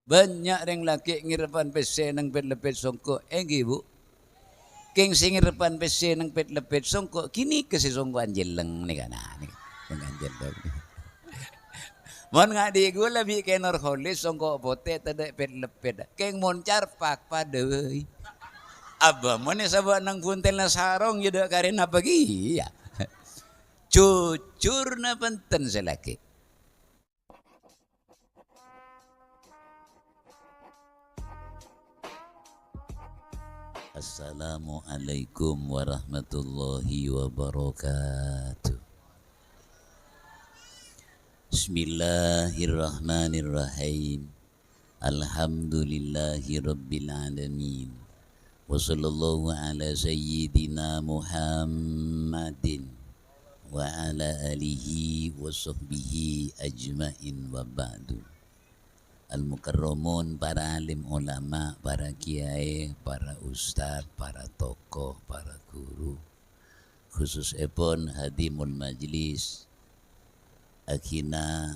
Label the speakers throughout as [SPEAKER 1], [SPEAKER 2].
[SPEAKER 1] Banyak yang laki ngirapan PC nang pet lepet songko. Bu. Keng sing ngirapan PC nang pet lepet songko. Kini ke si songko anjeleng nih kan. Nih kan anjeleng. Mon ngadi gue lebih kenor holis songko pote tada pet lepet. Keng moncar pak padeuy. Aba mon sabak nang puntel na sarong yuda karena pagi ya. Cucur na penten selaki. Assalamualaikum warahmatullahi wabarakatuh. Bismillahirrahmanirrahim. Alhamdulillahi rabbil alamin. Wa sallallahu ala sayyidina Muhammadin wa ala alihi wa sahbihi ajmain wa ba'du. Al-Mukarramun, para alim ulama, para kiai, para ustadz, para tokoh, para guru, khususipun hadimul majlis akhina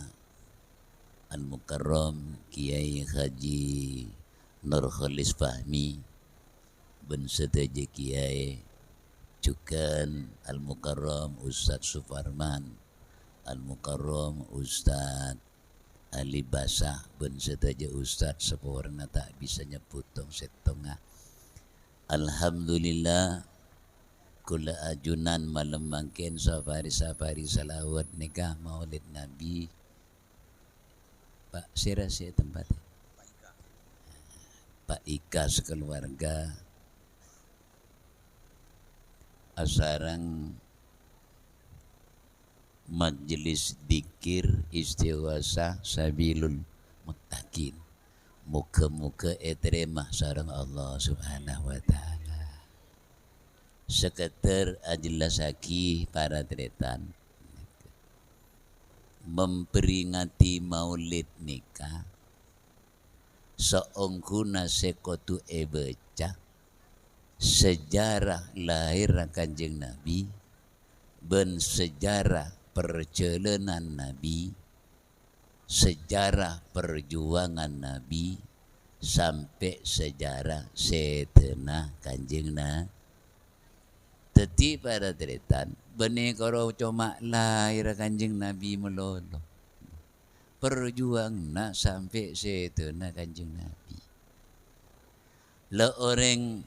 [SPEAKER 1] Al-Mukarram Kiai Haji Nurholis Fahmi ben sedaja kiai Cukan Al-Mukarram Ustadz Suparman, Al-Mukarram Ustadz Ali Basah ben sedaja Ustadz sepewarna tak bisa nyebut tong setengah. Alhamdulillah kula ajunan malam mangken safari salawat nikah maulid Nabi. Pak Sira sih tempatnya. Pak Ika sekeluarga asarang Majelis Dikir Istiwasa Sabilul Muttaqin. Muka-muka eteremah sarang Allah Subhanahu wa ta'ala. Seketer ajelasaki para tretan memperingati maulid nikah seongkuna sekotu ebeca sejarah lahir Kanjeng Nabi ben sejarah perjalanan Nabi, sejarah perjuangan Nabi, sampai sejarah setenah Kanjeng Nabi. Teti pada tretan, benih karo cuma lahir Kanjeng Nabi melolo. Perjuang sampai setenah Kanjeng Nabi. Le orang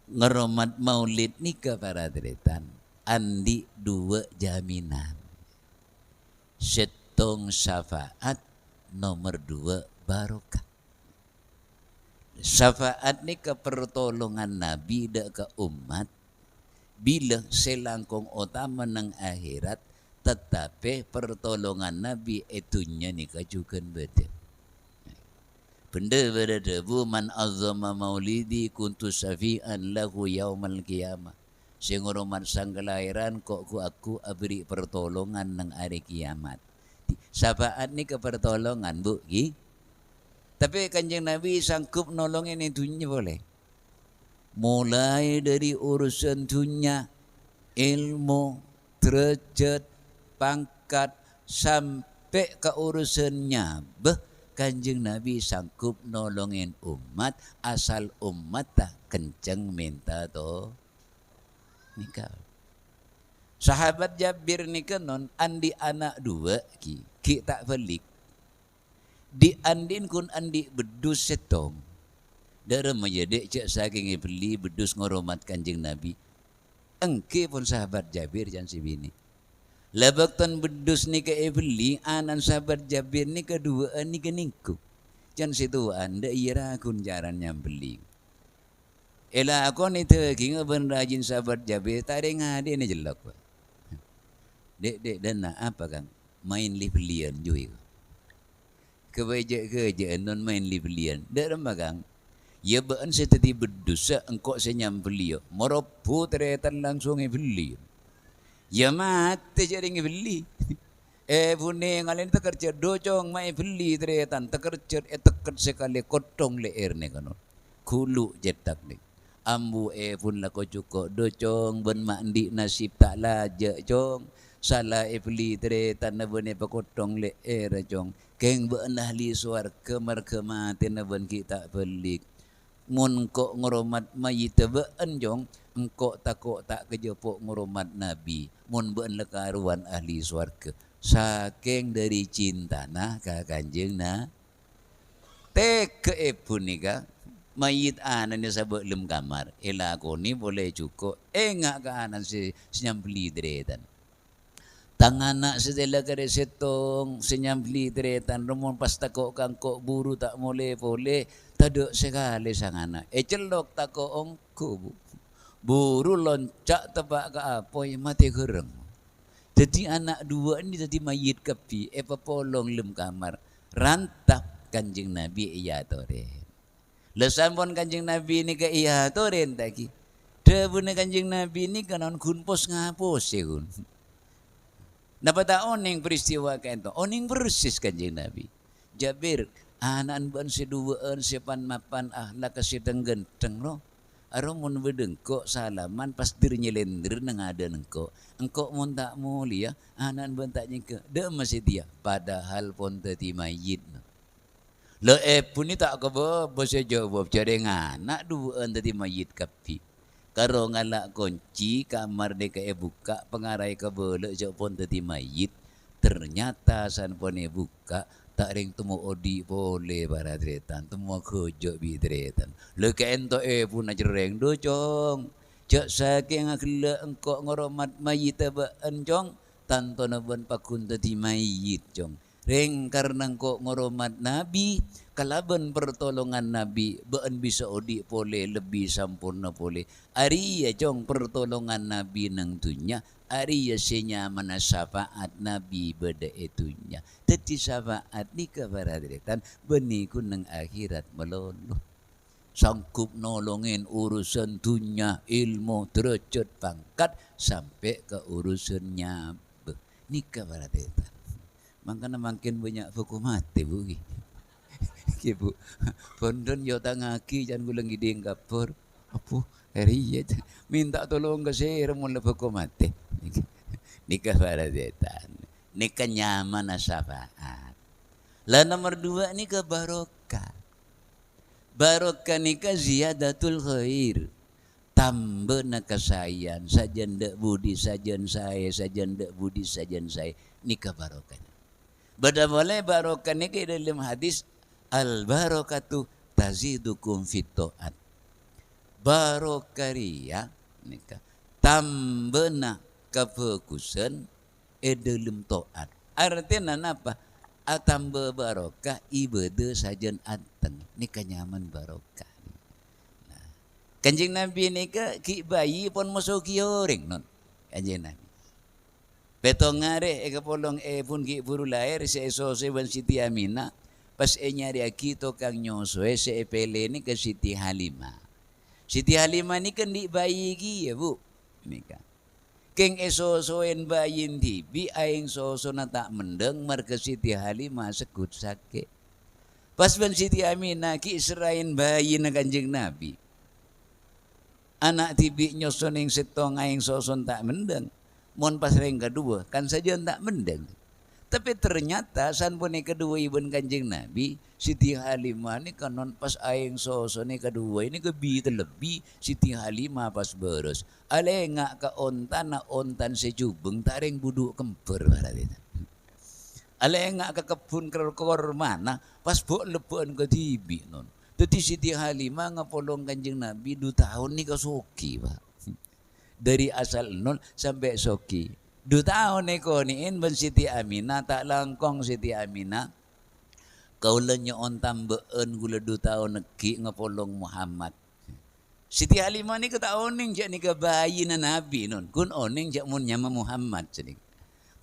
[SPEAKER 1] ngeromat maulid nikah para tretan. Andi dua jaminan. Setong syafaat, nomor dua barokah. Syafaat ni ke pertolongan Nabi dak ke umat bila selangkong utama nang akhirat, tetapi pertolongan Nabi itunya ni kajukan beda. Benda berada bu man azzama maulidi kuntu syafi'an lahu yaumal qiyamah. Sing ngurmat sang kelahiran kok aku abri pertolongan nang hari kiamat. Syafaat ni ke pertolongan bu, gi? Tapi Kanjeng Nabi sanggup nolongin itunya boleh. Mulai dari urusan dunia, ilmu, derajat, pangkat, sampai ke urusannya. Kanjeng Nabi sanggup nolongin umat asal umat tak kenceng minta to nikah. Sahabat Jabir nikah non andi anak dua ki tak balik. Di andin kun andi bedus setong. Dara menjadi cek saking beli bedus ngoromat Kanjeng Nabi. Engke pun sahabat Jabir jangan si bini. Labaktan bedus ni ke beli anan sahabat Jabir ni kedua ni ke ningku. Jangan situ anda ira kun jarannya beli. Ela aku ni terking ben rajin sahabat Jabir tadi ngade ni jelak. Dek dan nak apa kang main liblian juga. Kebaja non main liblian. Dek remagang. Ya baan seteti berdosa engkau senyam beliau. Moropu teretan langsung beli. Ya mati jadi beli. Bune ngalen tekerja docong mai beli teretan tekerja teket sekali kotong leer ne kanon. Kulu jetak ni. Ambu pun lah ko cukup docong ben mandi nasib tak laja cong. Salah beli teretan na bune pakotong leer cong. Keng beun ahli swarga marga mati na ban kita pelik. Mun kok ngoromat mayit beun jong engkau takok tak kejepok ngoromat nabi. Mun beun lekaruan ahli swarga. Saking dari cinta nah ka kanjeng na tek keepun nika mayit anan ni sabak lem kamar. Elakoni boleh cukup. Engak ke anan si senyambeli deretan. Tanganak sedela kare setong senyambeli deretan. Rumon pas takok kangkok buru tak boleh taduk sekali sang anak. Celok takok ongko bu. Buru loncak tepak ke apa yang mati gereng. Jadi anak dua ni jadi mayit kepi. Papolong lem kamar. Rantap kanjeng Nabi iya toren. Lesampun kanjeng Nabi ni ke iya toren taki. Debune kanjeng Nabi ni kanon kunpos ngapos ya kun. Napata oning peristiwa kento. Oning persis kanjeng Nabi. Jabir anan ban seduaan sepan mapan ahlak kasideng genteng no. Aromun bedengko salaman pas dirnyelender nang ada nengko. Engko mun tak mulia anan ban tak nyengke. De masih dia padahal pon tadi mayit no. Le pun ni tak kebo bose jawab cari anak duaan tadi mayit kapi. Karo ngalak kunci kamar deka buka pengarai ke boleh jauh pun tadi mayit. Ternyata san pun buka tak ring temu odi boleh baradretan temu kejok bidretan. Le ke ento pun ajereng do cong. Cak saking akila engkau ngoromat mayit ba enjong tanto naban pakun tadi mayit cong. Reng karena engkau ngoromat Nabi, kalaban pertolongan Nabi, beun bisa odi pole lebih sampurna pole. Ari ya jong pertolongan Nabi nang dunya, ari ya senyaman syafaat Nabi beda itunya. Teti syafaat ni kabaradretan benikun nang akhirat melolo. Sanggup nolongin urusan dunya, ilmu, derajat, pangkat sampai ke urusannya ni kabaradretan. Makanya makin banyak hukum mati bu. Ibu, pondon yo tangaki jangan gulang gideng kapur. Apa? Hari ya minta tolong ke saya mula hukum mati. Nikah pada setan. Nikah nyaman syafaat. Lah nomor dua nikah barokah. Barokah nikah ziyadatul khair. Tambah nak kesayan sajan dak budi sajan saya sajan dak budi sajan saya nikah barokah. Bada boleh barokah ni ke dalam hadis al barokatu tazidukum fit taat. Barokah ria nikah tambena kefokusan dalam taat. Artinya apa? Tambah barokah ibadah sajen anteng nikah nyaman barokah. Nah, kanjeng Nabi nikah ki bayi pun masuk orang non kanjeng Nabi. Betong ngare kapolong pun ki buru lahir se so se ban Siti Aminah pas nyari akito kang nyoso se pele ni ke Siti Halimah. Siti Halimah ni kan di bayi ki ya bu. Nika. Keng soen bayin tibi aing soso na tak mendeng marga Siti Halimah sekut sakit. Pas ban Siti Aminah ki serain bayi na kanjeng Nabi. Anak tibi nyoso ning setong aing soso tak mendeng. Mon pas ring kedua kan saja tak mendeng. Tapi ternyata san pun kedua ibun kanjeng Nabi Siti Halimah ni kanon pas aing soso ni kedua ini kebi terlebih Siti Halimah pas beres. Ale ngak ka ontan sejubeng taring buduk kemper barat. Ale ngak ka kebun kor mana pas bok lepuan ke tibi non. Tadi Siti Halimah ngapolong kanjeng Nabi 2 tahun ni kasoki pak. Dari asal nol sampai soki. 2 tahun ekoniin ben Siti Aminah tak langkong Siti Aminah. Kaulanya ontam beun gula 2 tahun neki ngapolong Muhammad. Siti Halimah ni ketaoning jak ni bayi na Nabi non. Kun oning jak mun nyama Muhammad cedik.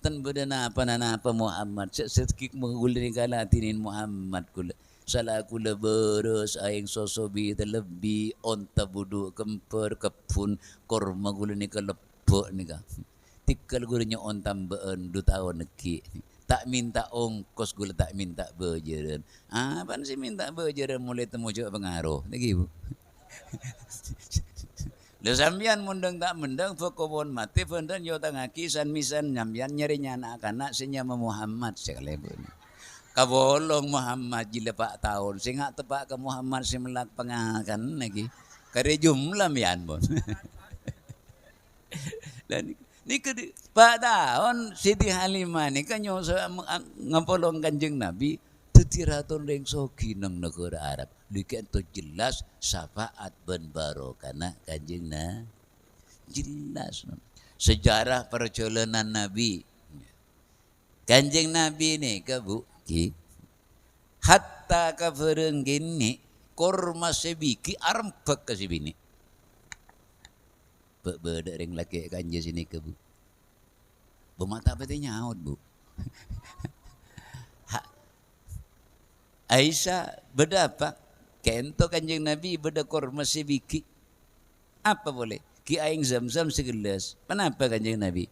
[SPEAKER 1] Tan beda napa Muhammad. Sekik menggula ni kalatinin Muhammad kula. Salah kula beres aing sosobi terlebih onta budu kemper kepun korma gula ni kelepok ni ka. Tikal gulanya ontam beun 2 tahun neki. Tak minta ongkos gula tak minta bejeran. Pan si minta bejeran mulai temu juga pengaruh. Lagi bu. Lo sambian mundeng tak mendeng pokokon mati pendan yo tangaki san misan nyambian nyari anak-anak senyama Muhammad sekali bu. Kabolong Muhammad jila pak tahun. Singa tepak ke Muhammad simlak pengakan lagi. Kare jumlah mian bon. Dan ni ke pak tahun Siti Halimah ni kan nyo ngapolong Kanjeng Nabi tetiraton reng soki nang negara Arab. Lihat tu jelas syafaat ben barokana Kanjeng Nabi. Jelas. Sejarah perjalanan Nabi. Kanjeng Nabi ni ke bu ki hatta ka ferenggin ni korma sebiki arempek ke sibini. Beda ring laki kanje sini ke bu. Bermata peti nyaut bu. Aisyah beda apa? Kento Kanjeng Nabi beda korma sebiki. Apa boleh? Ki aing zam-zam segelas. Kenapa Kanjeng Nabi?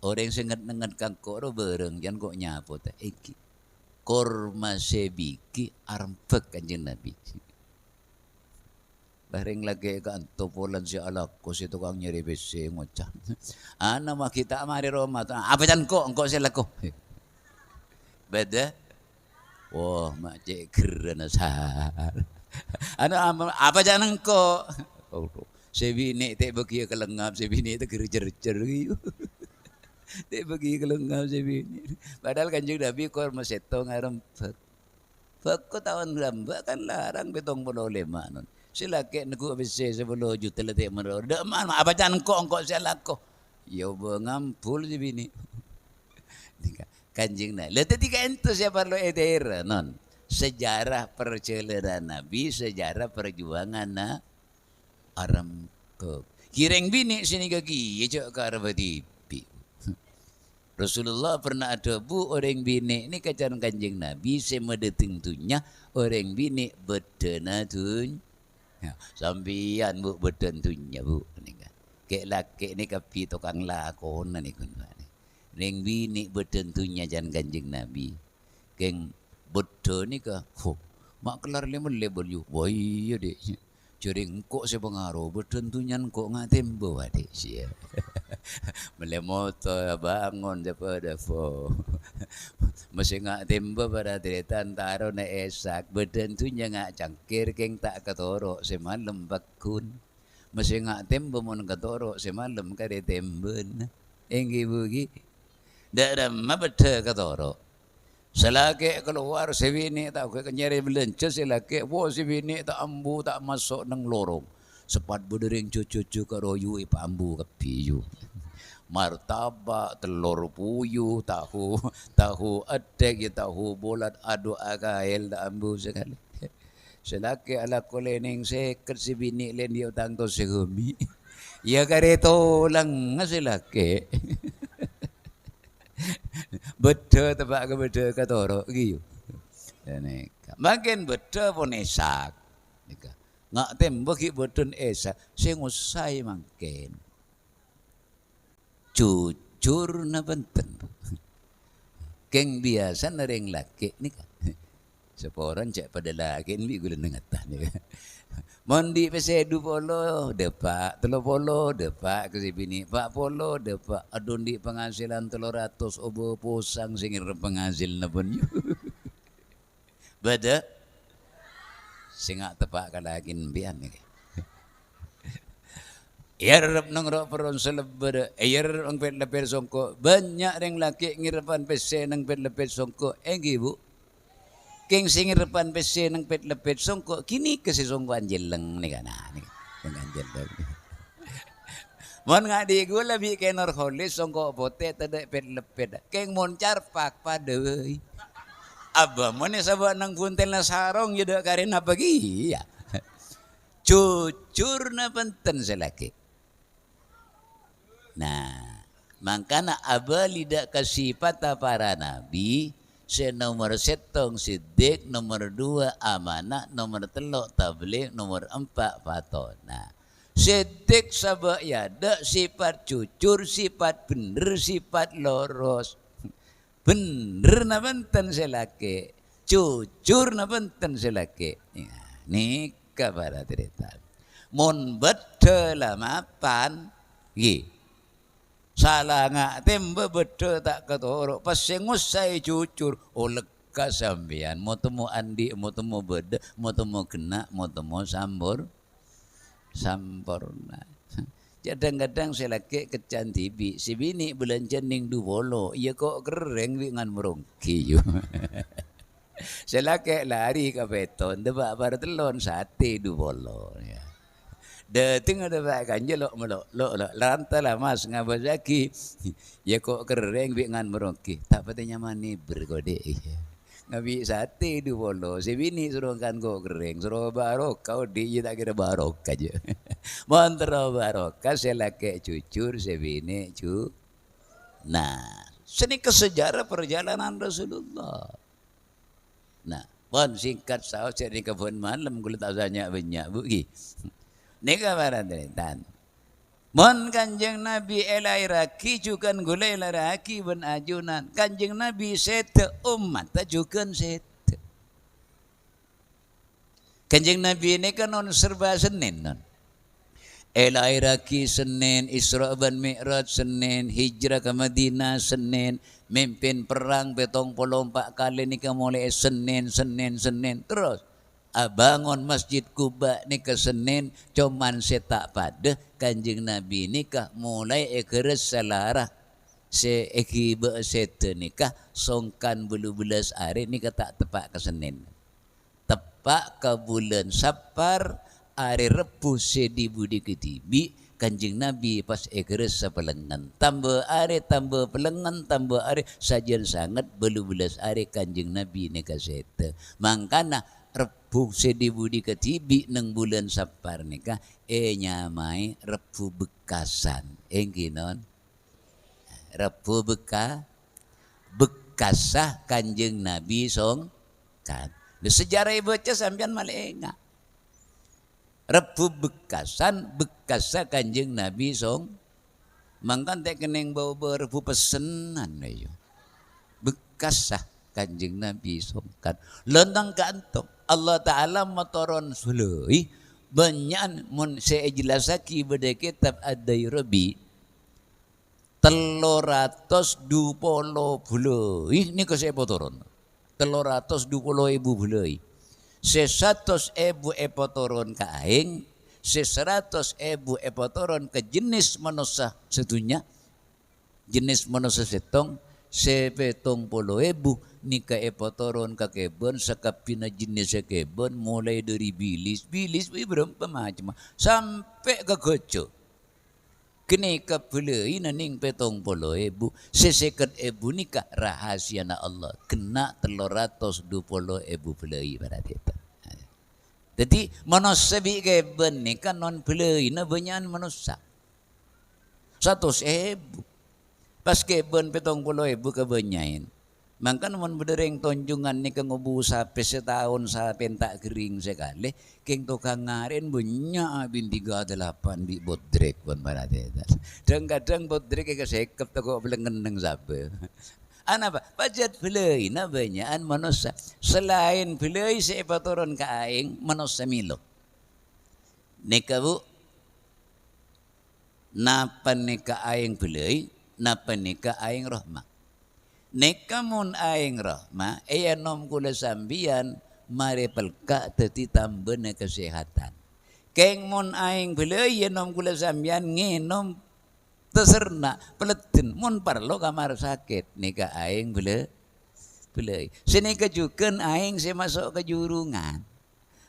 [SPEAKER 1] Orang sengat-nengat kangkoro bareng jangan kok nyapo ta iki. Korma sebiki arempek Kanjeng Nabi. Bareng lagi ke antopolan si alako si tukang nyeri besi ngocah. Ana mah kita mari Roma. Apa jan kok engkau saya lako. Beda. Wah, mak cek keren asal. Ana apa jan engkau. Sebini tak bagi kelengap sebini tak kerjer-jer gitu. Tak bagi kelengap sebini. Padahal Kanjeng Nabi kor masetong arempek. Fakko tahun rambak kan larang betong boleh manon. Sila ke neku besi 10 juta letik meror. Dak mana apa jangan engkau saya lako. Ya bengampul sebini. Kanjeng Nabi. Letak tiga ento siapa lo edera non. Sejarah perjalanan Nabi, sejarah perjuangan arempek. Kireng bini sini kaki, ya cak karabati. Rasulullah pernah ada bu orang bini ni kacaran Kanjeng Nabi semada tentunya orang bini berdenatun. Ya, sambian bu berdentunya bu ni kan. Kek laki ni kapi tukang lakon ni kun. Orang bini berdentunya jangan Kanjeng Nabi. Keng betul ni ka. Mak kelar label you. Wah iya dek. Curing kok saya pengaruh bertentunya kok nggak tembo adik sih. Melemoto bangun daripada fo. Masih nggak tembo pada teritan taruh na esak bertentunya nggak cangkir keng tak ketoro semalam bakun. Masih nggak tembo mon ketoro semalam kare temben. Enggi bugi. Dalam mabete ketoro. Selagi keluar sebini tak ke nyari belenca selagi wo sebini tak ambu tak masuk nang lorong. Sepat berdering cucu-cucu ke royu ipa ambu ke piyu. Martabak, telur puyuh, tahu adek, tahu bulat, adu agail tak ambu sekali. Selagi ala kolening seket sebini len dia utang to segemi. Ya kareto lang selagi. Betul tebak ke betul ke torok gitu. Makin betul pun esak. Ngak tembok betul esak. Saya ngusai makin. Jujur na benten. Keng biasa nering laki ni kan. Seporan cek pada laki ni gula nengatan ni. Mondi pesedu polo depak, telo polo depak ke sini, pak polo depak, adun di penghasilan 300 obo posang singir penghasil napun yu. Beda, singak tepak kalakin bian ni. Yer nang peron selebeda, yer ang lepet songko, banyak yang laki ngirapan pese nang lepet songko, enggi bu. Keng singir depan pese nang pet lepet songko kini ke si songko anjel lang ni kana ni anjel lang. Mon ngadi gula bi kenor holis songko pote tade pet lepet. Keng moncar pak padeuy. Aba mon sabab nang kuntel na sarong yuda karena pagi ya. Cucur na penten selaki. Nah, makana aba lidak kasifat para nabi. Nomor setong sidik, nomor 2 amanah, nomor 3 tabligh, nomor 4 fatona. Sidik sabak yada sifat jujur, sifat bener, sifat loros. Bener na benten selake, jujur na benten selake. Ni kabar cerita. Mon betul mapan, salah ngak tembe betul tak ketorok pas ngusai jujur olek kasambian mau temu andi mau temu beda mau temu kena mau temu sampurna. Kadang-kadang saya laki kecan tibi si bini bulan jening du bolo iya kok kereng dengan merongki yo. Saya laki lari ke beton debak bar telon sate du bolo ya. Dating ada tak kanje lo lantala mas ngabazaki ya kok kereng dengan merongki tak patenya mani bergode ngabi sate du bolo si bini suruh kan kok kering suruh barok kau di tak kira barok aja mantra barok saya laki cucur si bini nah seni kesejarah perjalanan Rasulullah. Nah pon singkat saus jadi kebun malam kulit asanya banyak buki nika barantan mon kanjeng Nabi elai raki cukan gulai laraki ben ajunan kanjeng Nabi sete umat tajukan sete kanjeng Nabi ini kan non serba Senin non elai raki Senin Isra ban Mi'raj Senin hijrah ke Madinah Senin mimpin perang 74 kali nika mulai Senin terus bangun Masjid Kuba nikah Senin cuman setak pada kanjeng Nabi nikah mulai ekeres salarah se ekiba sete nikah songkan bulu belas hari nikah tak tepat ke Senin tepat ke bulan Sapar hari Repu sedi budi ketibi kanjeng Nabi pas ekeres sepelengan tambah hari tambah pelengan tambah hari sajian sangat bulu belas hari kanjeng Nabi nikah sete mangkana Repu sedi budi ketibi neng bulan Sapar nikah nyamai Repu Bekasan engkinon Repu Bekasah kanjeng Nabi song kan sejarah baca sampean malenga Repu Bekasan Bekasah kanjeng Nabi song mangkan tek keneng bawa Repu pesenan ayo Bekasah kanjeng Nabi songkan lentang kantong Allah Ta'ala motoron sului banyak mun saya jelasaki pada kitab Ad-Dairabi 320 bulai ini ke saya potoron 320 ibu bulai 100 ibu epotoron ke aing 100 ibu epotoron ke jenis manusia setunya jenis manusia setong 70 ibu nika epotoron ke kebun sakapina jenis kebun mulai dari bilis berapa macam sampai ke goco kini ke pelai naning 70 ibu seseket ibu nika rahasia na Allah kena 320 ibu pelai pada kita. Jadi manusia bi kebun nika non pelai na banyak manusia 100 ibu pas kebun 70 ibu kebanyain mangkan mun bedereng tonjungan ni kang ubu sape setahun sape tak kering sekali keng tukang ngarin banyak bin 38 bi bodrek pun barate kadang bodrek ke sekep toko belengen nang sape ana apa pajat pelai na banyakan manusia selain pelai sepatoron ka aing manusia milo nika bu napan nika aing pelai napa nika aing rahmah nika mun aing rahmah nom kula sambian mari pelka teti tambene kesehatan keng mun aing belai nom kula sambian ngenom terserna peletin mun parlo kamar sakit nika aing belai sini kejukeun aing saya masuk ke jurungan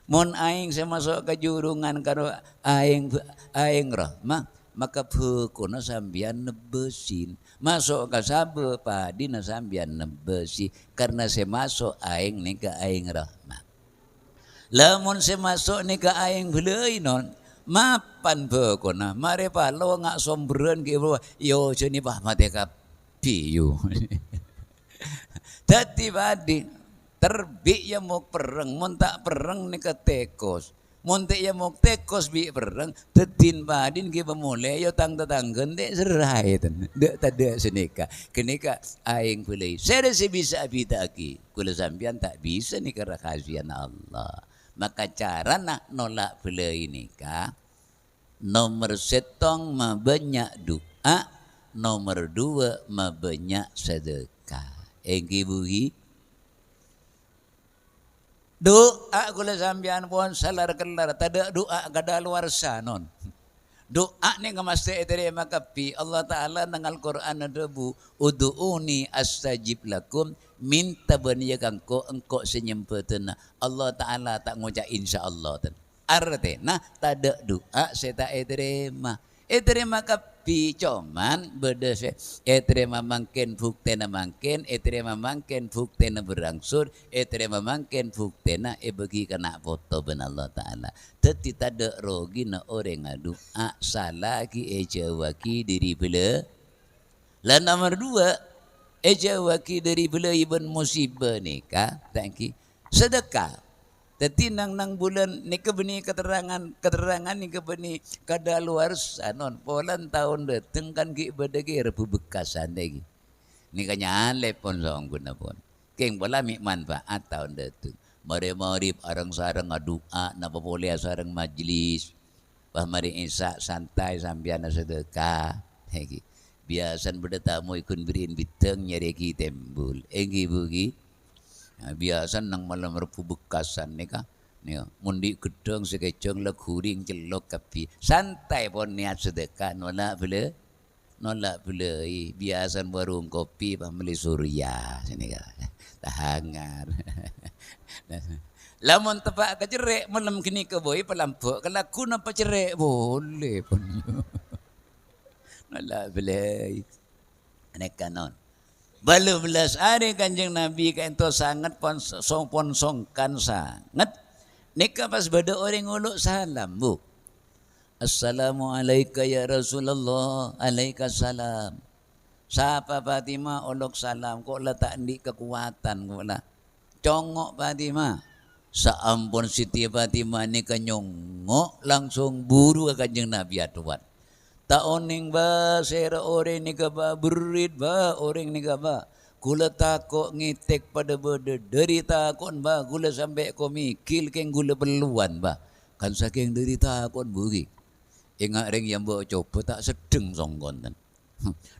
[SPEAKER 1] mun aing saya masuk ke jurungan karo aing rahmah maka pekona sambian nebesin masuk ke sabe padi na sambian nebesi karena saya masuk aing nika aing rahmat lamun saya masuk nika aing belai non mapan pekona mare palo ngak sombreun ke yo jeni bah mate piyu dadi padi terbik ya mau pereng mun tak pereng nika tekos monte ya mok tekos bi perang tetin badin ke pemule yo tang tetanggen dek serai ten dek tada senika kenika aing kulai saya si bisa bitaki kula sampian tak bisa ni karena kasihan Allah maka cara nak nolak pelai nikah nomor setong mabanyak doa nomor 2 mabanyak sedekah engki bugi Doa kula sampean pun salar kelar, tada doa kada luar sanon. Doa ni ngamasti diterima kapi Allah Ta'ala nang Al-Quran adabu udu'uni astajib lakum minta baniakan ko engkau senyempetena Allah Ta'ala tak ngucap insyaAllah artinya tada doa saya tak terima kapi cuman beda saya terima mangken buktena mangken terima mangken buktena berangsur terima mangken buktena bagi kena foto ben Allah Ta'ala teti tada rogi na orang doa salah ki ejawaki diri bela lah nomor dua ejawaki dari bela ibn musibah nikah tangki sedekah teti nang bulan ni kebeni keterangan ni kebeni kada luar sanon polan tahun dateng kan ki badagi repu bekasan lagi ni kanya lepon song guna pon keng bola mi manfaat tahun dateng mari arang sarang doa napa boleh sarang majlis bah mari isa santai sambian sedekah lagi biasan bertamu ikun berin biteng nyari ki tembul enggi bugi biasa nang malam repu bekasan ni kah ni mundi gedong sekecong le kuring celok kapi santai pon niat sedekah nolak bela biasa warung kopi pembeli surya sini kah tahangar lamun tepak kecerek malam kini ke boy pelampuk kelaku napa cerek boleh pun nolak bela nek kanon balu belas hari kanjeng Nabi kaento sangat pon songkan sangat nikah pas bada orang nguluk salam bu assalamualaikum ya Rasulullah alaika salam siapa Fatimah olok salam kok letak di kekuatan kok lah congok Fatimah saampun Siti Fatimah ni kenyongok langsung buru ke kanjeng Nabi atuan taoning ba sera orang ni ba berit ba orang ni ba gula takok ngitek pada beda dari takon ba gula sampai ko mikil keng gula beluan ba kan saking dari takon bugi ingat ring yang bawa coba tak sedeng songkon tan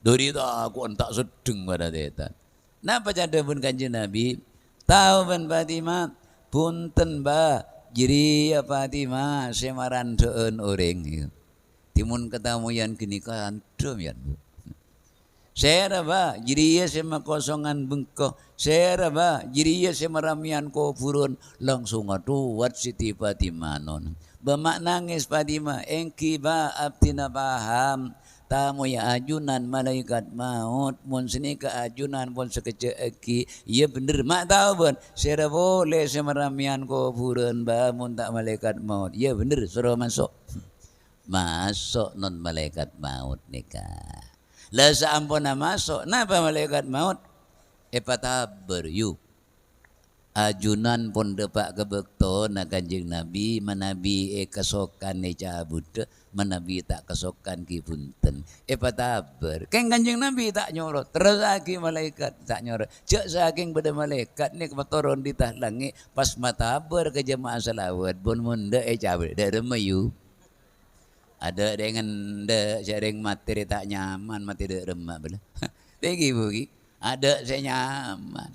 [SPEAKER 1] dari takon tak sedeng pada detan napa jada pun kanjeng Nabi tahu ban Fatimah punten ba jiri Fatimah semaran deun orang timun ketamuyan kenikahan demian bu. Saya raba jiriya sema kosongan bengkok. Saya raba jiriya sema ramian kofurun langsung atuat Siti Fatimah non. Bermakna nangis Fatimah engki ba abtina paham tamu ya ajunan malaikat maut mun sini ke ajunan pun sekecek eki ya bener mak tahu pun saya boleh sema ramian kofurun ba mun tak malaikat maut ya bener suruh masuk masuk non malaikat maut nikah. Lah saampuna masuk, napa malaikat maut? Epataber you. Ajunan pun depak kebekto na kanjeng Nabi, manabi kesokan ni cabut, manabi tak kesokan ki punten. Epataber. Keng kanjeng Nabi tak nyorot, terus lagi malaikat tak nyorot. Cek saking pada malaikat ni kepatoron di tah langit, pas mataber ke jemaah salawat, pun munda cabut, dah remayu. Ada dengan sharing materi tak nyaman mati dek remak bela. Tegi bugi. Ada saya nyaman.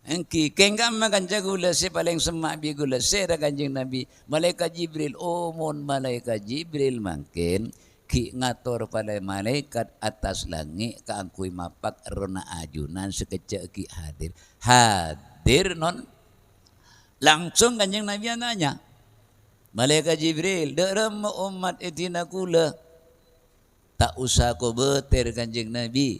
[SPEAKER 1] Engki kengkam makan gula se paling semak bi gula se dah kanjeng Nabi. Malaikat Jibril mon malaikat Jibril mangkin ki ngatur pada malaikat atas langit kaangkui mapak rona ajunan sekecek ki hadir. Hadir non langsung kanjeng Nabi nanya. Malaikat Jibril, dalam umat etina kula. Tak usah kau beter kanjeng Nabi.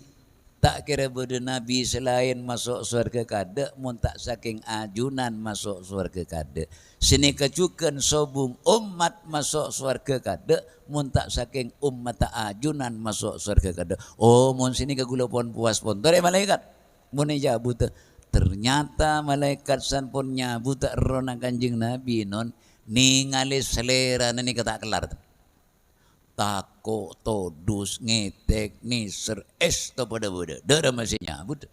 [SPEAKER 1] Tak kira beda Nabi selain masuk surga kada, mun tak saking ajunan masuk surga kada. Sini kecukan sobung umat masuk surga kada, mun tak saking umat tak ajunan masuk surga kada. Oh, mun sini ke gula pon puas pon. Tore malaikat, mun jabut. Ternyata malaikat san pun nyabut rona kanjeng Nabi non. Ningali selera ni kata kelar tako todus ngetek niser to pada boda dara masih nyabut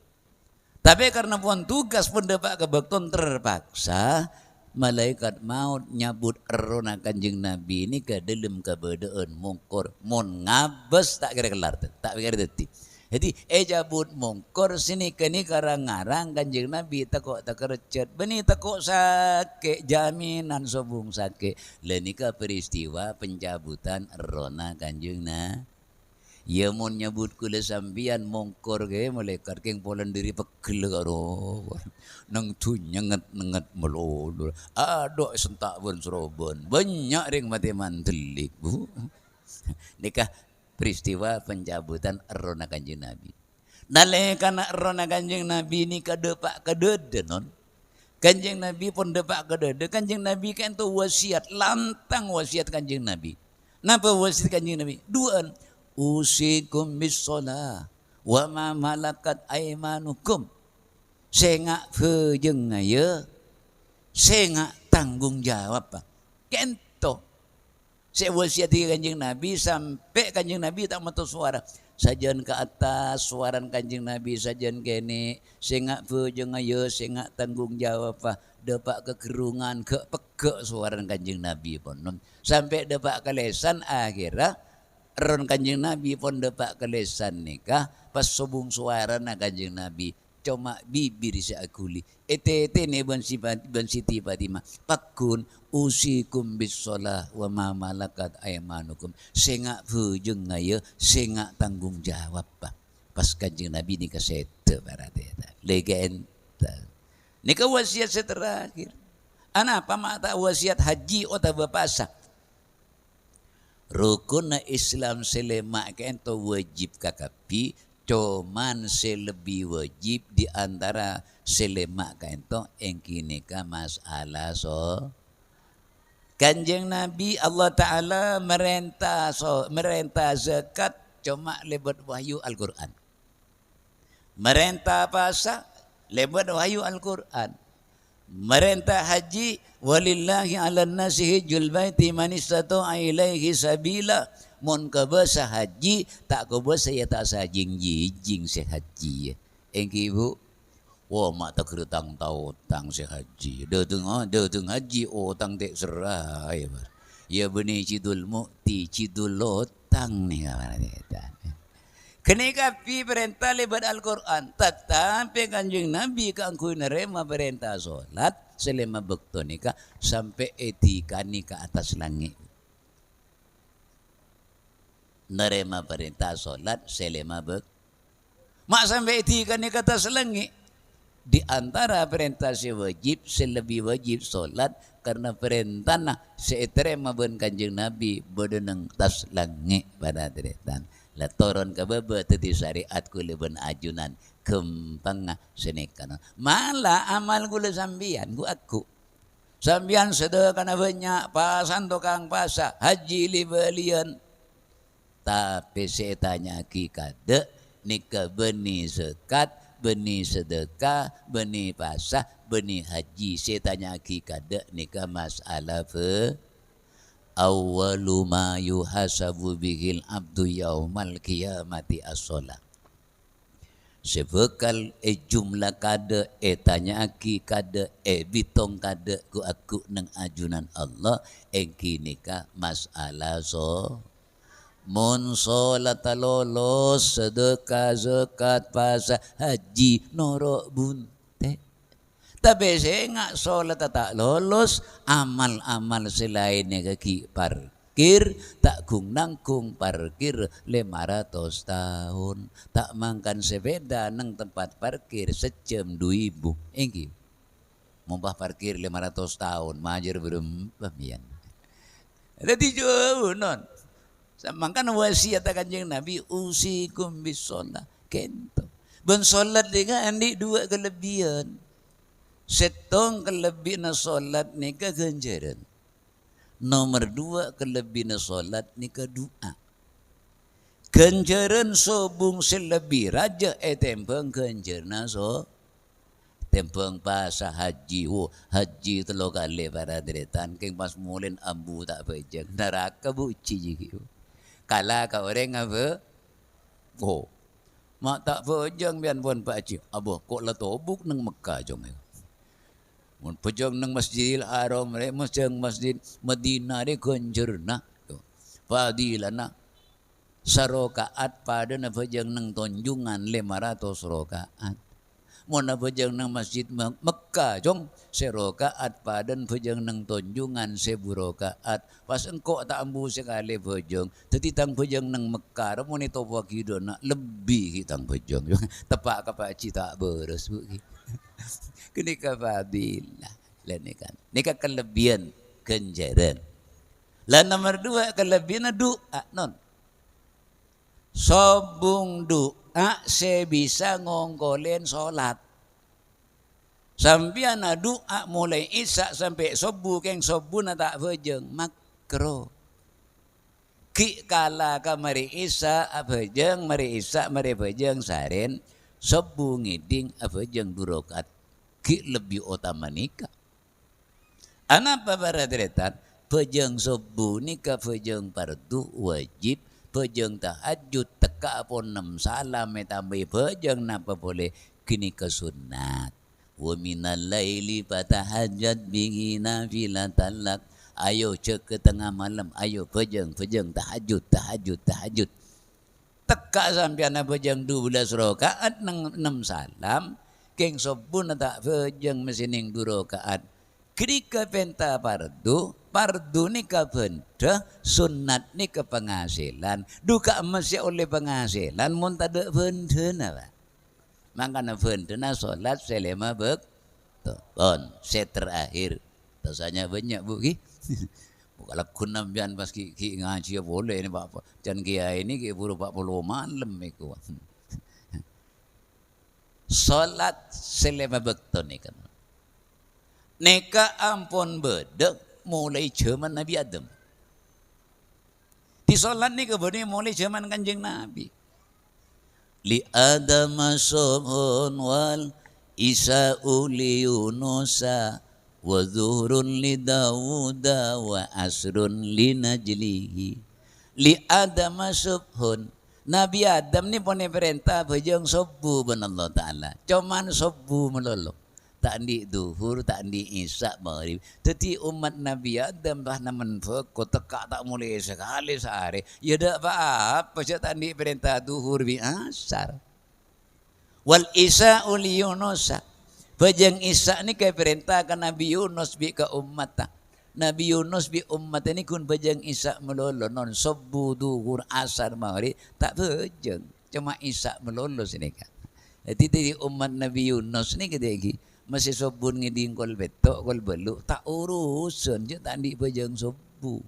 [SPEAKER 1] tapi karena puan tugas pun dapat kebakton terpaksa malaikat maut nyabut erona kanjeng Nabi ini ke dalam kebedaan mungkur mon ngabes tak kira kelar tak kira detik Jadi jabut mungkor sini kini karang-ngarang Kanjeng Nabi takok tak kerecet. Beni takok sakit jaminan sobung sakit. Lenika peristiwa pencabutan rona Kanjeng Nabi. Ya mau nyebut kula sambian mongkor ke malaikat keng polan diri pegel karo nang tu nyenget melulu adok sentak pun serobon banyak ring mati mantelik bu nikah peristiwa pencabutan erona Kanjeng Nabi nalekana erona Kanjeng Nabi ni kadepak kadede non Kanjeng Nabi pun depak kadede Kanjeng Nabi kan tu wasiat lantang wasiat Kanjeng Nabi napa wasiat Kanjeng Nabi duaan usikum bisolah wa ma malakat aimanukum sengak fejeng ya sengak tanggung jawab pak kento saya wasiat Kanjeng Nabi sampai Kanjeng Nabi tak metu suara sajan ke atas suaran Kanjeng Nabi sajan kene sengak fejeng ya sengak tanggung jawab pak depak kekerungan ke pegek suaran Kanjeng Nabi pun sampai depak kelesan akhirnya ron Kanjeng Nabi pun depak kelesan nikah pas sobung suara na Kanjeng Nabi cuma bibir si akuli ete ne ban Siti Fatimah pakun usikum bisolah wa ma malakat aymanukum sengak fujung ngaya sengak tanggung jawab pas Kanjeng Nabi nikah sete barate legenda nikah wasiat terakhir apa mata wasiat haji atau bapasa rukun Islam selemak kento wajib kakapi cuman selebih wajib di antara selemak kento engkini ka masalah so Kanjeng Nabi Allah Ta'ala merentah zakat cuma lebat wahyu Al-Quran merentah puasa lebat wahyu Al-Quran merentah haji walillahi ala nasi hijjul baiti man istata'a ilaihi sabila mun kabasa haji tak kabasa ya tak sajing jing se haji engki ibu wah mak tak kerutang tau tang se haji dateng haji tang tek serai ya beni cidul mukti cidul lotang nih kawan kenika pi perintah lebat Al-Quran tetapi Kanjeng Nabi kangku nerema perintah solat selama bekto nikah sampai etika nikah atas langit nerema perintah solat selama bek mak sampai etika nikah atas langit di antara perintah si wajib selebih wajib solat karena perintah nah seeterema ben Kanjeng Nabi bedeneng tas langit pada deretan la toron ka bebe tadi syariat kule ben ajunan kempang senekan malah amal kule sambian aku sambian sedekah banyak pasan tukang pasa haji libelian tapi saya tanya ki kade nikah beni zakat beni sedekah beni pasah beni haji saya tanya ki kade nikah masalah awwalu ma yuhasabu bihil abdu yaumal qiyamati as-shalah sebekal jumlah kada tanya aki kada bitong kada ku aku nang ajunan Allah engki nikah masalah so mun salat lolos sedekah zakat puasa haji norok bunte tapi saya nggak sholat tak lolos amal-amal selain kaki parkir tak kung nangkung parkir 500 tahun tak makan sepeda nang tempat parkir sejam 2.000 engki mumpah parkir 500 tahun majer belum pemian jadi jauh non samakan wasiat Kanjeng Nabi usikum bisolah kento ben solat dengan andi dua kelebihan setong kelebihan solat ni keganjaran. Nomor 2 kelebihan solat ni doa. Ganjaran sobung selebih raja tempeng ganjaran so tempeng pasah haji haji telo kali para deretan keng pas mulin ambu tak pejang neraka buci jiku. Kala ka orang apa? Mak tak pejang bian pun pak cik. Abo kok la tobuk nang Mekah jong. Mun pejang nang Masjidil Haram re masjid Madinah de ganjarna. Fadilana Sarokaat pada na pajang ng tonjungan 500 rokaat. Mo na pajang ng masjid Mekah jong serokaat padan pajang ng tonjungan 1000 rokaat. Pas engkau tak ambu sekali pajang, tetitang pajang ng Mekah mo nito wakido na lebih kitang pajang. Tepak kapak cita beres bu. Kini kapabilah. Lanikan. Nika kelebihan ganjaran. Lah nomor 2 kelebihan doa non. Sobung doa saya bisa ngongkolin solat. Sampian doa mulai isya sampai subuh keng subuh na tak bejeng makro. Ki kala ka mari isya bejeng mari isya mari bejeng saren subuh ngiding bejeng 2 rakaat. Ki lebih utama nikah. Anapa para deretan? Pejeng subuh nikah pejeng fardu wajib, pejeng tahajud teka pun 6 salam tambah pejeng napa boleh kini ke sunat. Wa minal laili fatahajjat bihi nafilatan lak. Ayo cek ke tengah malam, ayo pejeng tahajud. Teka sampai na pejeng 12 rakaat 6 salam, keng subuh na tak pejeng mesining 2 rakaat. Ketika penta pardu ni ke benda, sunat ni ke penghasilan. Duka masih oleh penghasilan, mun tak ada benda na pak. Makanya benda na solat selama beton. Set terakhir. Tosanya banyak bu ki. Kalau kunam bian pas ki ngaji boleh ni pak. Jangan kiai ini ki buru 40 malam iku. Solat selama beton ni kan. Neka ampun bedek mulai zaman Nabi Adam. Di solat ni kemudian mulai zaman Kanjeng Nabi. Li Adam subhun wal isa'u li Yunusa wa zuhrun li Dawuda wa asrun li Najlihi. Li Adam subhun. Nabi Adam ni punya perintah bejeng subuh ben Allah Ta'ala. Cuman subuh melolong. Tak di duhur, tak di isya maghrib. Tetapi umat Nabi Adam bah naman ko teka tak mulai sekali sehari. Ya dak apa saja tak di perintah duhur bi asar. Wal isya uli Yunus. Bajang isya ni ke perintah ke Nabi Yunus bi ke umat. Nabi Yunus bi umat ini kun bajang isya melolo non subuh duhur asar maghrib tak bajang. Cuma isya melolo sini kan. Jadi umat Nabi Yunus ni kita lagi masih subuh ngiding kol betok kol belu tak urusan je tak di bajang subuh.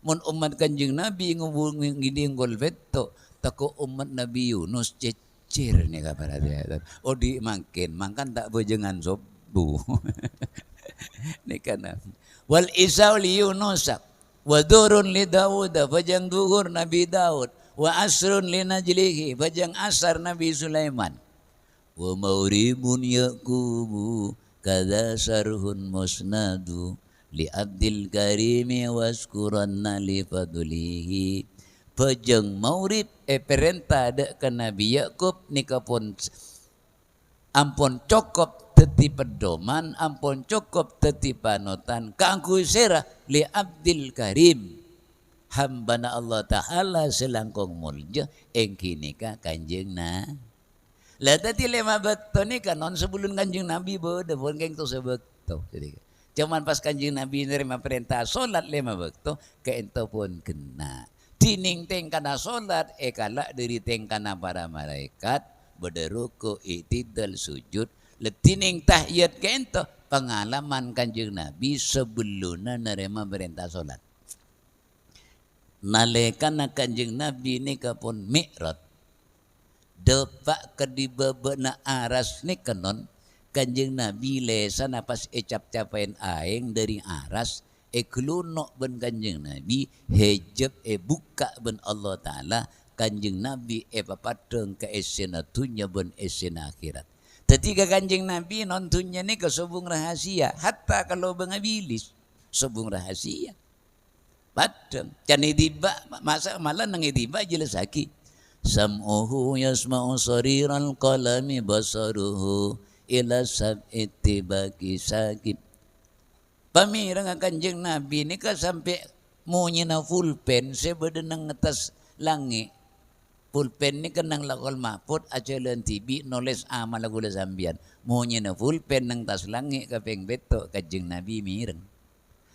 [SPEAKER 1] Mun umat Kanjeng Nabi ngiding kol betok tako umat Nabi Yunus cecer ni kabar dia. Oh di makan tak bajangan subuh. Ni kan. Wal isau li Yunus wa durun li Daud bajang duhur Nabi Daud wa asrun li Najlihi bajang asar Nabi Sulaiman. Wa mauribun yaqubu kada sarhun musnadu li abdil karimi waskuranna li fadlihi. Pejeng maurib perintah dek ke Nabi Yakub nikapun ampun cokop teti pedoman ampun cokop teti panutan kangku serah li abdil karim hambana Allah Ta'ala selangkong mulja engkinika Kanjeng na. Lah tadi 5 bekto ni kan non sebelum Kanjeng Nabi bode pun keng tu sebekto. Jadi cuman pas Kanjeng Nabi nerima perintah solat 5 bekto ke ento pun kena. Tining teng kana solat kala dari teng kana para malaikat berderuku itidal sujud letining tahiyat ke ento pengalaman Kanjeng Nabi sebelumna nerima perintah solat. Nalekana Kanjeng Nabi ni kapun mi'raj depak kedibabena aras ni kanon Kanjeng Nabi lesan napas cap-capain aeng dari aras kelunok ben Kanjeng Nabi hejab buka ben Allah Ta'ala Kanjeng Nabi papateng ke esena tunya ben esena akhirat. Ketika Kanjeng Nabi nontonnya ni ke subung rahasia hatta kalau bengabilis subung rahasia pateng can tiba masa malah nang tiba jelas lagi. Sam'uhu yasma'u sariral qalami basaruhu ila sab'iti baki sakib. Pamirang Kanjeng Nabi ni ka sampai munyi na full pen sebedenang atas langit Pulpen ni kenang lakol mahput ajalan tibi noles amal gula sambian. Monya na pulpen nang tas langit kapeng beto kajeng Nabi mireng.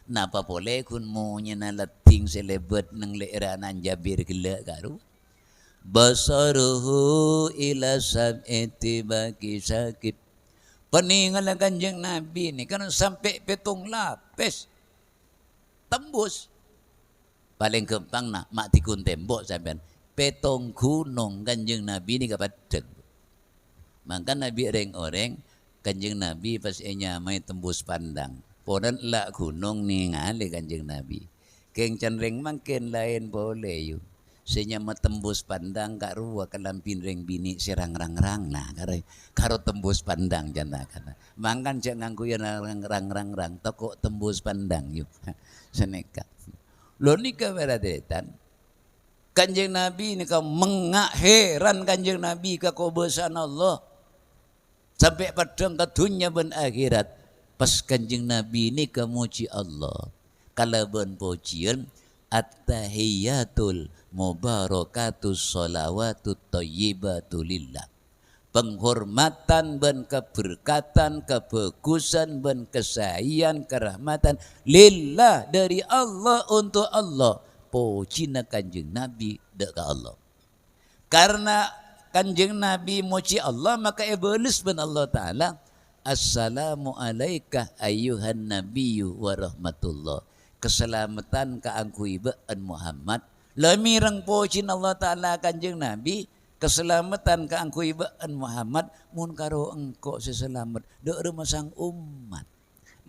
[SPEAKER 1] Napa boleh kun monya na lating selebet nang leeranan Jabir gila karu. Basaruhu ila sab'iti baki sakit. Peninggalan kanjeng Nabi ni kan sampai petong lapis. Tembus. Paling gampang nak mak tikun tembok sampean. Petong gunung kanjeng Nabi ni kapadeng. Maka Nabi orang kanjeng Nabi pas nyamai tembus pandang. Podan lah gunung ni ngali kanjeng Nabi. Keng canreng makin lain boleh yuk. Senya tembus pandang kak ruwa kalampin reng bini serang rang nah karo tembus pandang jana kana. Mangkan cek ngangku yang rang toko tembus pandang yuk. Seneka. Lo nikah beradetan. Kanjeng Nabi ni kau mengheran kanjeng Nabi ke kebesaran Allah sampai padang ke dunia ben akhirat. Pas kanjeng Nabi ni ke muji Allah. Kalau ben pujian at-tahiyatul mubarakatus salawatut thayyibatu lillah. Penghormatan ben keberkatan, kebagusan ben kesahian, kerahmatan lillah dari Allah untuk Allah. Pujian kanjeng Nabi dekat Allah. Karena kanjeng Nabi muji Allah maka iblis ben Allah Ta'ala. Assalamu alaika ayyuhan nabiyyu wa rahmatullah. Keselamatan ka angku ibaan Muhammad. Lamirang pujian Allah Ta'ala kanjeng Nabi. Keselamatan ka angku ibaan Muhammad. Mun karo engkau seselamat. Dek remasang umat.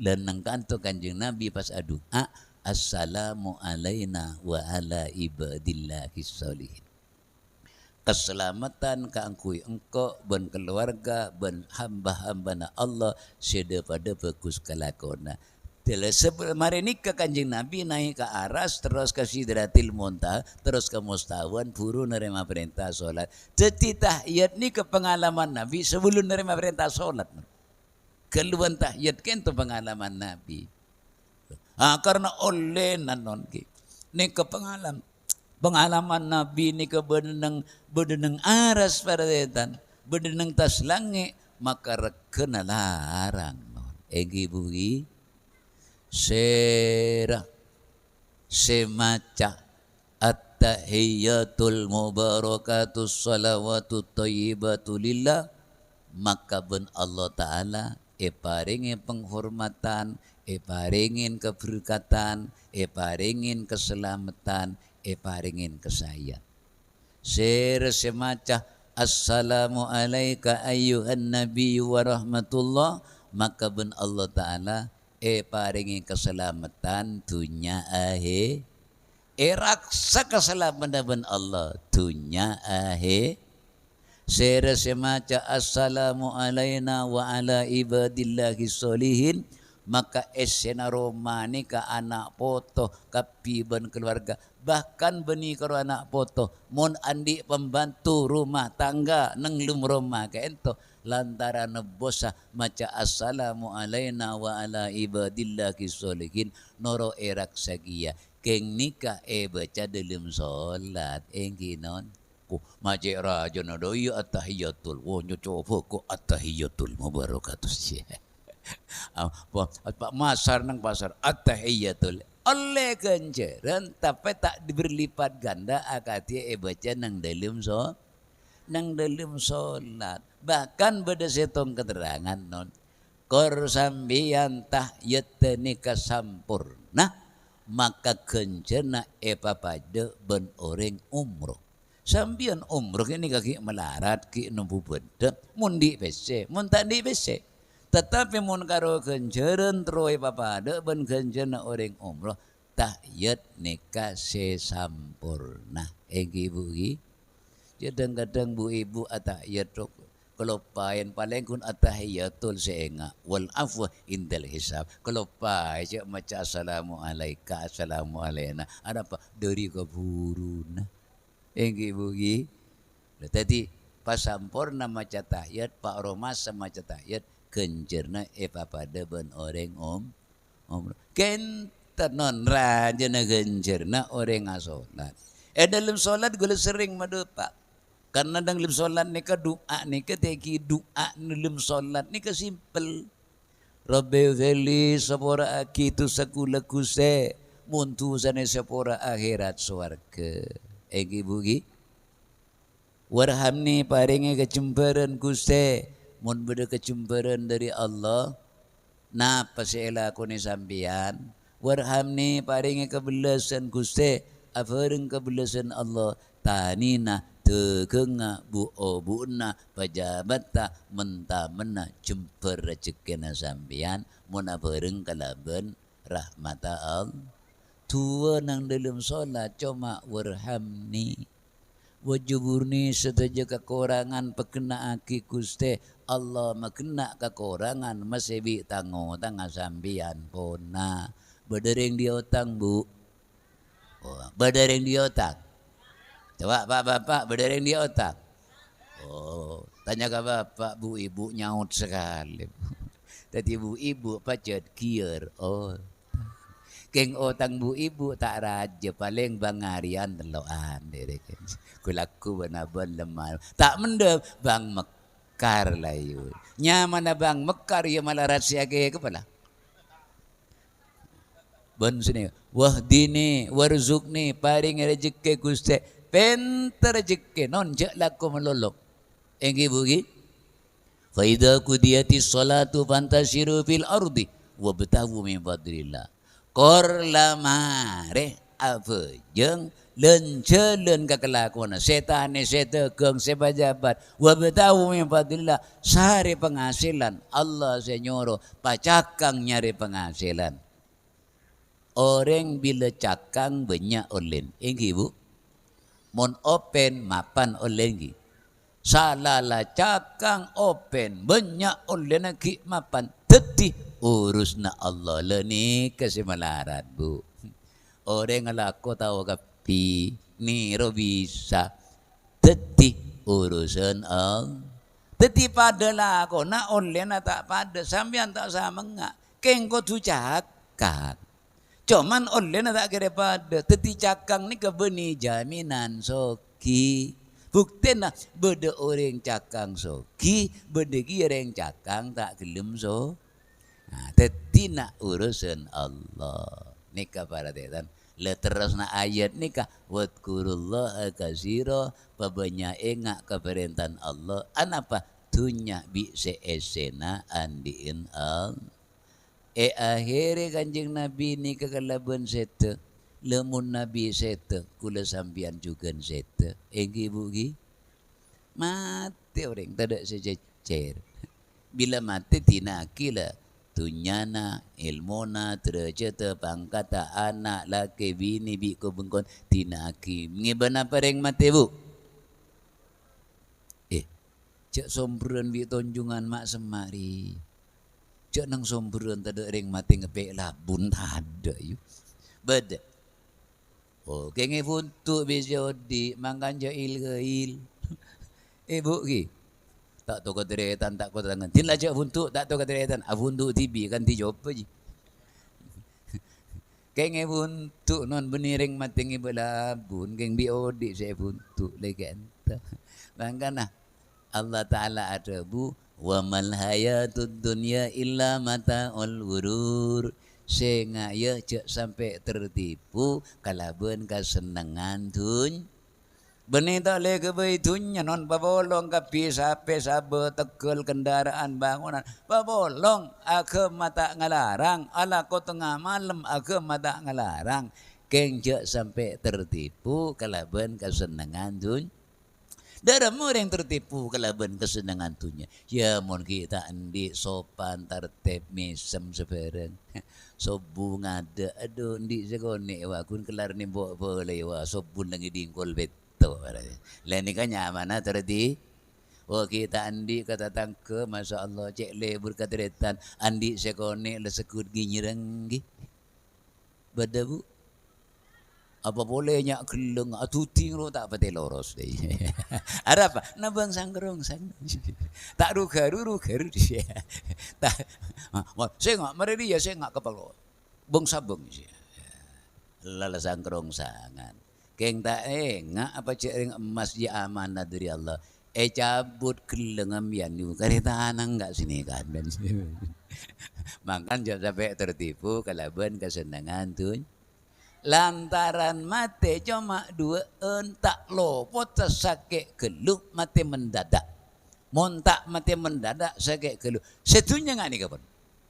[SPEAKER 1] Lenang kanto kanjeng Nabi pas adua. Assalamu alaina wa ala ibadillahis sholihin. Keselamatan keangkui engkau ben keluarga ben hamba-hamba na Allah sede pada bagus kelakona. Tela sebelum hari ini ke kanjeng Nabi naik ke aras terus ke Sidratil Muntaha terus ke Mustawan buru nerima perintah solat. Jadi tahiyat ni ke pengalaman Nabi sebelum nerima perintah solat. Keluhan tahiyat kan tu pengalaman Nabi. Karena oleh nanon ki ni ke pengalaman Nabi ni ke bedeneng aras pada detan bedeneng tas langit maka rekena larang non egi bugi serah semaca at-tahiyatul mubarakatus salawatut thayyibatu lillah maka ben Allah Ta'ala paringin penghormatan, paringin keberkatan, paringin keselamatan, paringin kesayangan. Semacam assalamu alaika ayyuhan nabi wa rahmatullah maka ben Allah Ta'ala paringin keselamatan dunia akhir. Raksa keselamatan ben Allah dunia akhir. Semacam assalamu alaina wa ala ibadillahi sholihin maka esena romani ka anak poto kapi ben keluarga bahkan beni karo anak poto mon andi pembantu rumah tangga nenglum rumah ka ento lantaran bosa maca assalamu alaina wa ala ibadillahi sholihin noro erak sagia keng nikah baca dalam solat engginon majik raja na doi at-tahiyatul wonyo coba ko at-tahiyatul mubarakatus Pak masar nang pasar at-tahiyatul oleh kenceran tapi tak berlipat ganda akati baca nang dalam solat bahkan beda setong keterangan non kor sambian tahiyat nika sampurna maka kencerna pada ben orang umroh sambian umroh ini kaki melarat ki nembu benda mundi bese mun tak di bese tetapi mun karo kenceran troy papada ben kencerna orang umroh tahiyat nikah sesampurna ibu-ibu kadang-kadang bu ibu atahiyat kelopayan paling kun atahiyatul seenga wal afwa indal hisab kelopai cak maca assalamu alaika assalamu alaina ada apa dari keburuna ibu-ibu tadi pas sampurna maca tahiyat Pak Romas sama maca tahiyat kencerna pada ben orang ken tenon raja na kencerna orang asolat dalam solat gue sering madu Pak Karena dalam solat ni ke doa ni ke teki doa dalam solat ni ke simple. Rabbi fili sapora aki tu sakula kuse muntu sana sapora akhirat swarga. Egi bugi warhamni paringi kecemburan kuse mun beda kecemburan dari Allah na pasela ko ni sambian warhamni paringi kebelasan kuse afaring kebelasan Allah tanina tegenga bu obuna pajabata mentamena jemper rezekina sambian mun afaring kalaban rahmata Allah tua nang dalam solat cuma warhamni wajuburni setaja kekurangan pekena aki kuste Allah makena kekurangan masebi tango tanga sambian pona bedereng di otang bu bedereng di otak coba bapak bedereng di otak tanya ke bapak bu ibu nyaut sekali tadi bu ibu pacet kier keng otang bu ibu tak raja paling bangarian teloan diri kulaku benaban lemah tak mendem bang mekar layu nyaman bang mekar ya malah rahasia ke kepala bon sini wahdini warzukni paring rezeki Gusti penter rezeki non jak laku melolok enggi bugi fa idza qudiyatis salatu fantasiru fil ardi wabtahu min fadlillah kor lamare apa jeung lencelen ka kelakuan setan setegeng sebajabat wabtahu min fadlillah sari penghasilan Allah senyoro pacakang nyari penghasilan orang bila cakang banyak online enggi bu mon open mapan online salah cakang open banyak online ki mapan teti urusna Allah leni kesimalarat bu orang ngalako tahu kapi ni ro bisa teti urusan Allah teti pada lah ko na online tak pada sampean tak sama ngak kengko tu cakang cuman online tak kira pada teti cakang ni kebeni jaminan soki bukti nak beda orang cakang soki beda orang cakang tak gelem so teti nak urusan Allah nikah para tetan le terus na ayat nikah wadkurullah kasira babanya engak keperintahan Allah anapa tunya bi seesena andiin Allah akhirnya kanjeng Nabi ni kekalaban sete lemun Nabi sete kula sampian juga sete enggi bugi mati orang tak ada sejecer bila mati tinakila tunyana ilmona terjata pangkata anak laki bini bi ko bengkon tinaki ngibana pareng mati bu cek sombren bi tonjungan mak semari cek nang sombren tada ring mati ngepek labun ada yu beda kenge funtuk bisa di mangkan jail gail bu ki tak tahu keteretan tak kau tangan tin lajak funtuk tak tahu keteretan funtuk tibi kan ti job je kenge funtuk non beniring mati ngi belabun keng bi odik saya funtuk lagi anta mangkan Allah Ta'ala ada bu wa mal hayatud dunya illa mata'ul ghurur sehingga ya cek sampai tertipu kalaban kesenangan dunia benih tak le kebetunya non pabolong kapi sape sabe tekel kendaraan bangunan pabolong aku mata ngalarang ala ko tengah malam aku mata ngalarang keng cek sampai tertipu kalaban kesenangan dunia darah orang tertipu kalaban kesenangan tunya. Ya mon kita andi sopan tertib mesem sebarang. Sobu ngada aduh ndi segone wa kun kelar ni mbok boleh wa sobun lagi dingkol beto. Lain kan nyaman terdi. Oh kita andi kata tangke masya Allah cek le berkateretan andi segone le sekut ginyereng gi. Badabu apa boleh nyak keleng atuting lo tak pati loros deh. Ada apa? Nabang sanggerong sang. Tak rugaru dia. Tak. Saya nggak meredi ya saya nggak kepala. Bang sabung sih. Lala sanggerong sangan. Keng tak ngak apa cering emas di amanah dari Allah. Cabut kelengam bianu kereta anang enggak sini kan dan makan jangan sampai tertipu kalaban kesenangan tuh. Lantaran mate cuma dua entak lopot sakit geluk mati mendadak. Montak mati mendadak sakit geluk. Setunya nggak nih kapan?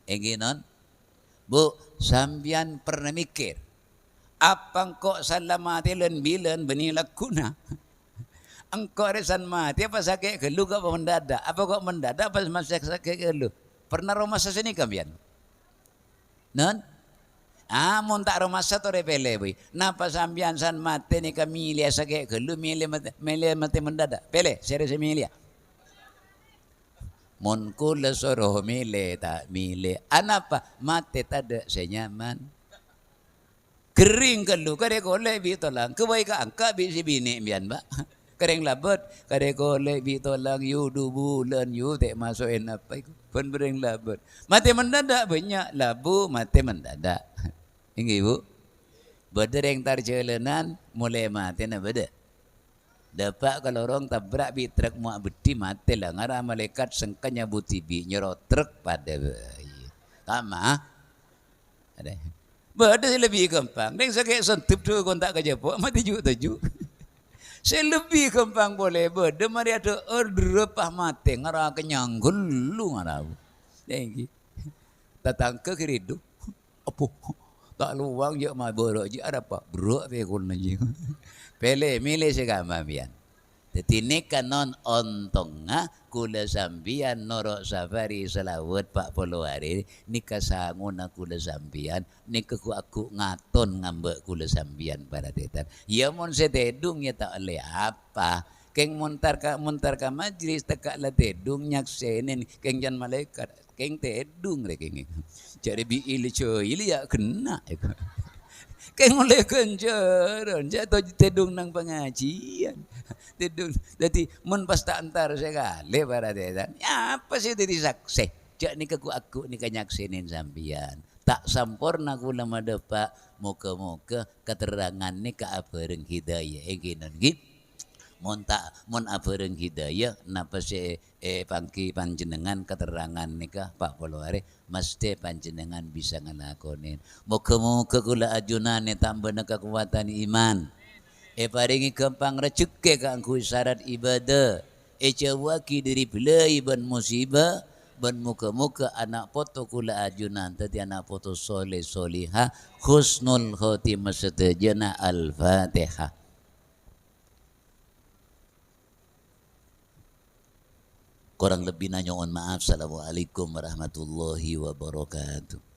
[SPEAKER 1] Enginon, bu sambian pernah mikir. Apa kok salah mati len bilen benilak kuna? Engkau resan mati apa sakit geluk apa mendadak? Apa kok mendadak apa masih sakit geluk? Pernah rumah sesini kambian? Non? Amun tak rumah satu repele boy. Napa sambian san mate ni kami lihat sakit gelu mele mate mendadak. Pele, serius milia. Mon kula soroh mile tak mile. Anapa mate tada senyaman. Kering gelu kare kole bi tolang. Kewai ka angka bi si bini bian ba. Kering labet kare kole bi tolang yu du bulan yu te masukin apa iku. Pun bering labet. Mate mendadak banyak labu mate mendadak. Ingat ibu, beda yang terjalanan mulai mati na beda. Dapat kalau orang tabrak bi truk muak beti mati lah. Ngara malaikat sengkanya buti bi nyerot truk pada bayi. Kama, ada. Beda lebih gampang. Deng sakit sentup tu kontak kerja pok mati juga tuju. Saya lebih gampang boleh beda mari ada order pah mati ngara kenyang gulu ngara. Deng datang ke kiridu. Apa? Tak luang je mah borok je ada apa beruk pe kun je pele mile segama bian tetine kanon ontonga kula sambian norok safari selawat 40 hari ni kasanguna kula sambian ni aku ngaton ngambek kula sambian para tetan ya mon setedung ya tak oleh apa keng montar ka majlis tekak la tedung nyaksenen keng jan malaikat keng tedung re keng cari bi ili ya kena keng oleh kenjaran jatuh tedung nang pengajian tedung jadi mun pas tak antar sekali para tetan ya apa sih jadi saksi cak ni aku ni kanyaksenen sambian tak sampurna kula madepa muka-muka keterangan ni ka apereung hidayah ginon git mon apereung hidayah napa se pangki panjenengan keterangan nikah Pak Polware mesti panjenengan bisa ngelakonin muka-muka kula ajunane tambah kekuatan iman paringi gampang rezeki kanggo syarat ibadah cawaki dari belai ban musibah ban muka-muka anak foto kula ajunan tadi anak foto soleh solihah husnul khotimah sedejana al-fatihah. Kurang lebih nanya mohon maaf. Assalamualaikum warahmatullahi wabarakatuh.